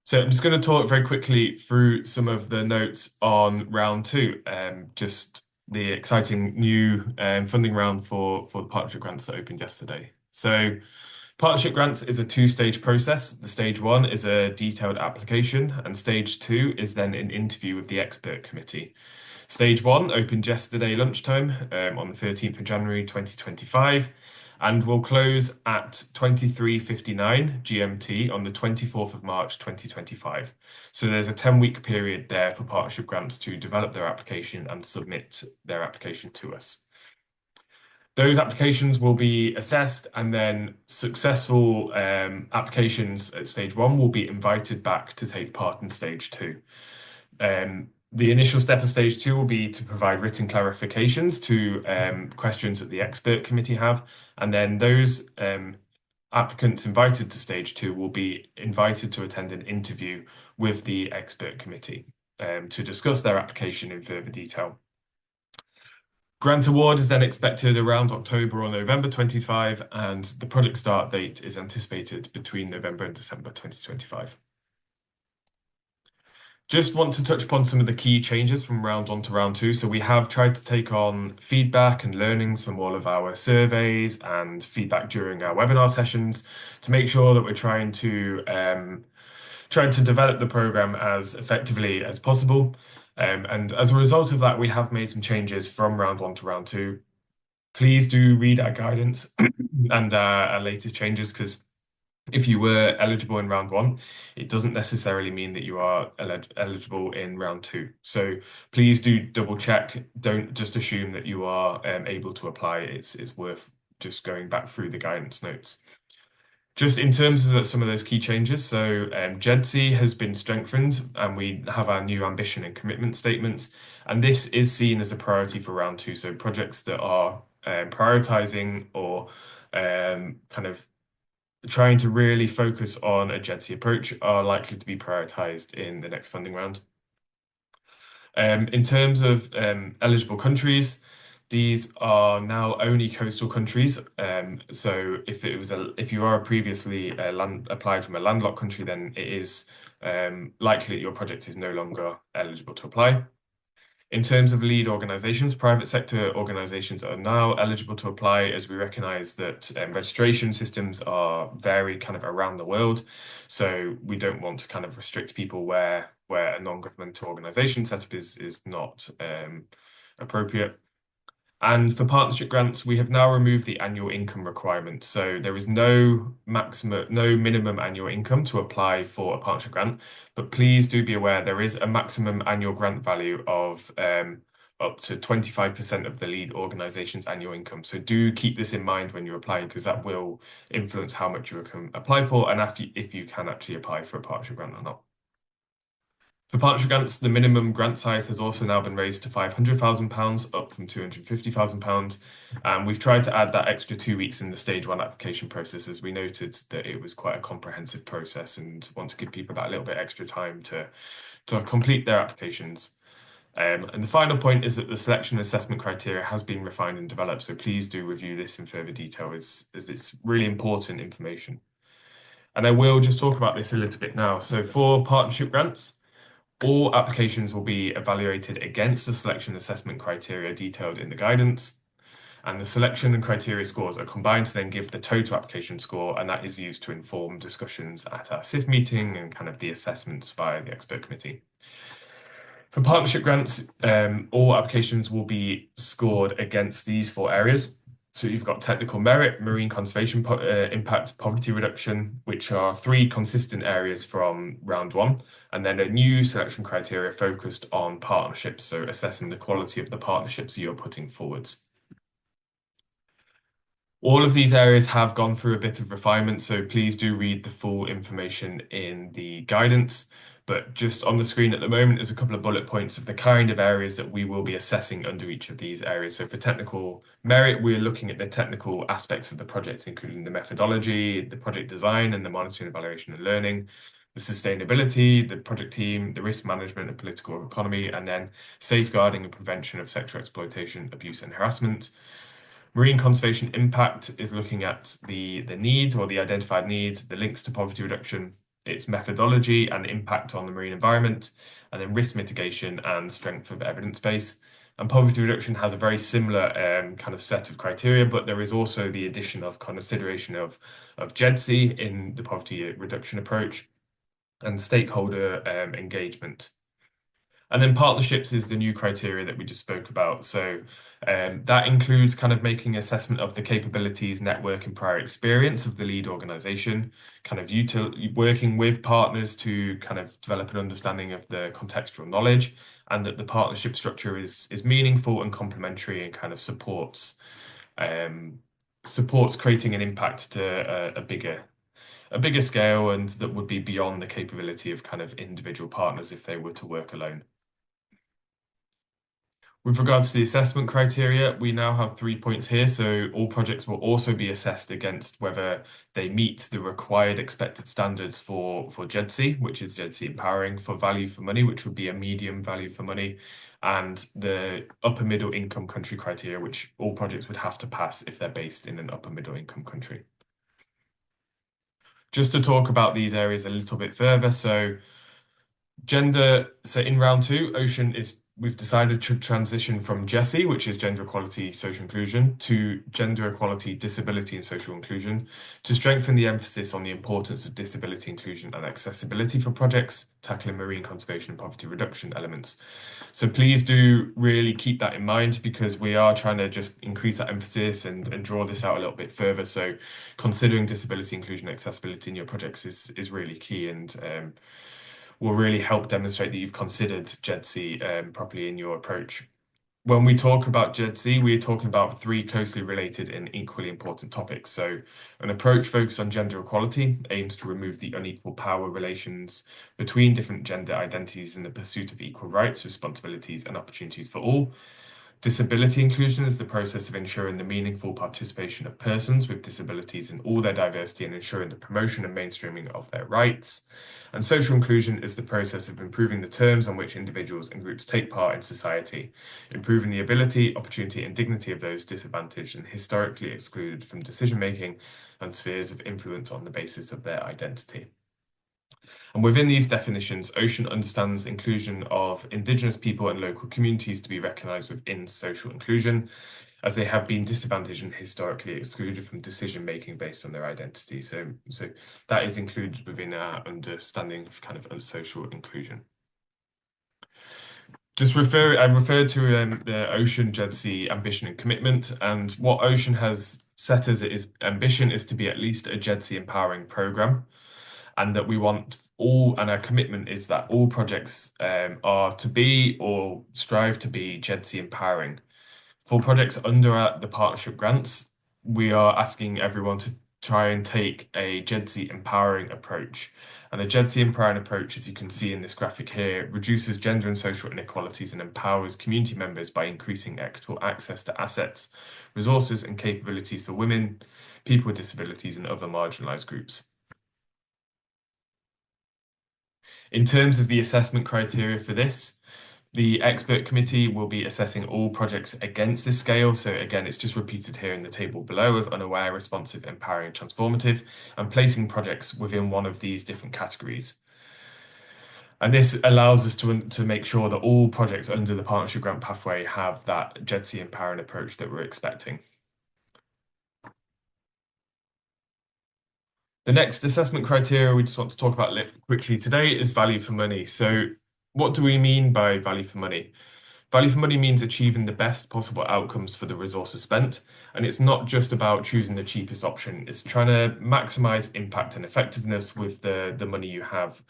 So I'm just going to talk very quickly through some of the notes on round two, just the exciting new funding round for the partnership grants that opened yesterday. So partnership grants is a two-stage process. The stage one is a detailed application, and stage two is then an interview with the expert committee. Stage one opened yesterday lunchtime on the 13th of January 2025 and will close at 23:59 GMT on the 24th of March 2025. So there's a 10-week period there for partnership grants to develop their application and submit their application to us. Those applications will be assessed, and then successful applications at stage one will be invited back to take part in stage two. The initial step of stage two will be to provide written clarifications to questions that the expert committee have, and then those applicants invited to stage two will be invited to attend an interview with the expert committee to discuss their application in further detail. Grant award is then expected around October or November 25, and the project start date is anticipated between November and December 2025. Just want to touch upon some of the key changes from round one to round two. So we have tried to take on feedback and learnings from all of our surveys and feedback during our webinar sessions to make sure that we're trying to develop the program as effectively as possible. And as a result of that, we have made some changes from round one to round two. Please do read our guidance and our latest changes, because if you were eligible in round one, it doesn't necessarily mean that you are eligible in round two. So please do double check. Don't just assume that you are able to apply. It's worth just going back through the guidance notes. Just in terms of some of those key changes, so JEDC has been strengthened, and we have our new ambition and commitment statements, and this is seen as a priority for round two. So projects that are prioritizing or kind of trying to really focus on a JEDC approach are likely to be prioritized in the next funding round. In terms of eligible countries, these are now only coastal countries. So if you are previously applied from a landlocked country, then it is likely that your project is no longer eligible to apply. In terms of lead organizations, private sector organizations are now eligible to apply, as we recognize that registration systems are vary kind of around the world. So we don't want to kind of restrict people where a non-governmental organization setup is not appropriate. And for partnership grants, we have now removed the annual income requirement. So there is no minimum annual income to apply for a partnership grant. But please do be aware there is a maximum annual grant value of up to 25% of the lead organization's annual income. So do keep this in mind when you're applying, because that will influence how much you can apply for and if you can actually apply for a partnership grant or not. For partnership grants, the minimum grant size has also now been raised to £500,000, up from £250,000. And we've tried to add that extra 2 weeks in the stage one application process, as we noted that it was quite a comprehensive process and want to give people that little bit extra time to complete their applications. And the final point is that the selection assessment criteria has been refined and developed. So please do review this in further detail, as it's really important information. And I will just talk about this a little bit now. So for partnership grants, all applications will be evaluated against the selection assessment criteria detailed in the guidance, and the selection and criteria scores are combined to then give the total application score, and that is used to inform discussions at our SIF meeting and kind of the assessments by the expert committee. For partnership grants, all applications will be scored against these 4 areas. So you've got technical merit, marine conservation impact, poverty reduction, which are 3 consistent areas from round one, and then a new selection criteria focused on partnerships, so assessing the quality of the partnerships you're putting forwards. All of these areas have gone through a bit of refinement, so please do read the full information in the guidance. But just on the screen at the moment is a couple of bullet points of the kind of areas that we will be assessing under each of these areas. So for technical merit, we're looking at the technical aspects of the project, including the methodology, the project design, and the monitoring, evaluation, and learning, the sustainability, the project team, the risk management and political economy, and then safeguarding and prevention of sexual exploitation, abuse, and harassment. Marine conservation impact is looking at the needs or the identified needs, the links to poverty reduction, its methodology and impact on the marine environment, and then risk mitigation and strength of evidence base. And poverty reduction has a very similar kind of set of criteria, but there is also the addition of consideration of GEDC in the poverty reduction approach and stakeholder engagement. And then partnerships is the new criteria that we just spoke about. So that includes kind of making assessment of the capabilities, network, and prior experience of the lead organization, kind of working with partners to kind of develop an understanding of the contextual knowledge, and that the partnership structure is meaningful and complementary and kind of supports creating an impact to a bigger scale, and that would be beyond the capability of kind of individual partners if they were to work alone. With regards to the assessment criteria, we now have 3 points here. So all projects will also be assessed against whether they meet the required expected standards for GEDC, which is GEDC empowering, for value for money, which would be a medium value for money, and the upper middle income country criteria, which all projects would have to pass if they're based in an upper middle income country. Just to talk about these areas a little bit further. So in round two, we've decided to transition from GESI, which is gender equality, social inclusion, to gender equality, disability and social inclusion, to strengthen the emphasis on the importance of disability inclusion and accessibility for projects tackling marine conservation and poverty reduction elements. So please do really keep that in mind, because we are trying to just increase that emphasis and draw this out a little bit further. So considering disability inclusion and accessibility in your projects is really key, and will really help demonstrate that you've considered GEDC properly in your approach. When we talk about GEDC, we're talking about three closely related and equally important topics. So an approach focused on gender equality aims to remove the unequal power relations between different gender identities in the pursuit of equal rights, responsibilities, and opportunities for all. Disability inclusion is the process of ensuring the meaningful participation of persons with disabilities in all their diversity and ensuring the promotion and mainstreaming of their rights. And social inclusion is the process of improving the terms on which individuals and groups take part in society, improving the ability, opportunity, and dignity of those disadvantaged and historically excluded from decision-making and spheres of influence on the basis of their identity. And within these definitions, Ocean understands inclusion of Indigenous people and local communities to be recognised within social inclusion, as they have been disadvantaged and historically excluded from decision-making based on their identity. So that is included within our understanding of kind of social inclusion. I referred to the Ocean GEDC ambition and commitment, and what Ocean has set as its ambition is to be at least a GEDC empowering programme, and that we want and our commitment is that all projects are to be or strive to be GEDC empowering. For projects under the partnership grants, we are asking everyone to try and take a GEDC empowering approach. And a GEDC empowering approach, as you can see in this graphic here, reduces gender and social inequalities and empowers community members by increasing equitable access to assets, resources, and capabilities for women, people with disabilities, and other marginalised groups. In terms of the assessment criteria for this, the expert committee will be assessing all projects against this scale. So again, it's just repeated here in the table below of unaware, responsive, empowering, and transformative, and placing projects within one of these different categories. And this allows us to make sure that all projects under the partnership grant pathway have that GEDC empowering approach that we're expecting. The next assessment criteria we just want to talk about quickly today is value for money. So what do we mean by value for money? Value for money means achieving the best possible outcomes for the resources spent. And it's not just about choosing the cheapest option. It's trying to maximize impact and effectiveness with the money you have.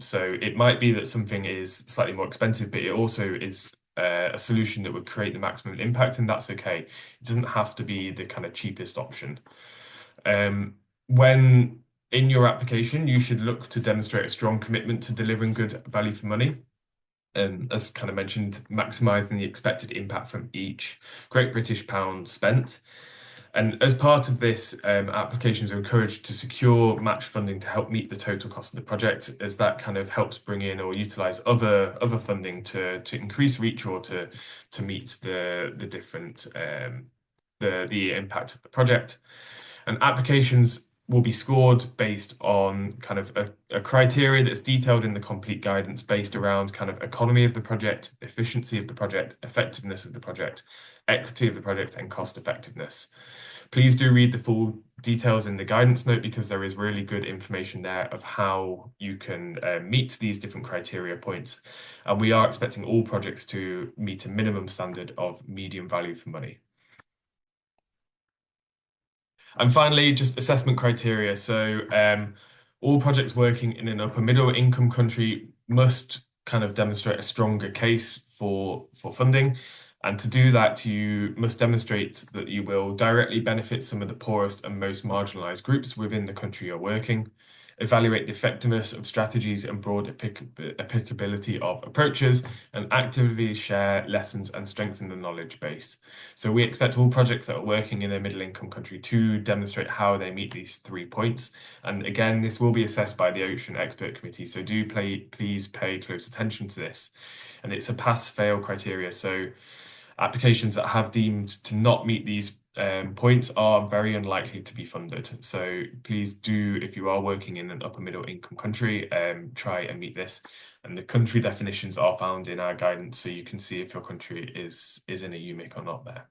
So it might be that something is slightly more expensive, but it also is a solution that would create the maximum impact, and that's okay. It doesn't have to be the kind of cheapest option. When in your application, you should look to demonstrate a strong commitment to delivering good value for money. As kind of mentioned, maximising the expected impact from each Great British pound spent. And as part of this, applications are encouraged to secure match funding to help meet the total cost of the project, as that kind of helps bring in or utilise other funding to increase reach or to meet the different the impact of the project. And applications will be scored based on kind of a criteria that's detailed in the complete guidance based around kind of economy of the project, efficiency of the project, effectiveness of the project, equity of the project, and cost effectiveness. Please do read the full details in the guidance note because there is really good information there of how you can meet these different criteria points. And we are expecting all projects to meet a minimum standard of medium value for money. And finally, just assessment criteria. So all projects working in an upper middle income country must kind of demonstrate a stronger case for funding. And to do that, you must demonstrate that you will directly benefit some of the poorest and most marginalized groups within the country you're working, evaluate the effectiveness of strategies and broad applicability of approaches, and actively share lessons and strengthen the knowledge base. So we expect all projects that are working in a middle income country to demonstrate how they meet these 3 points. And again, this will be assessed by the Ocean Expert Committee. So please pay close attention to this. And it's a pass-fail criteria. So applications that have deemed to not meet these points are very unlikely to be funded. So please do, if you are working in an upper middle income country, try and meet this. And the country definitions are found in our guidance, so you can see if your country is in a UMIC or not there.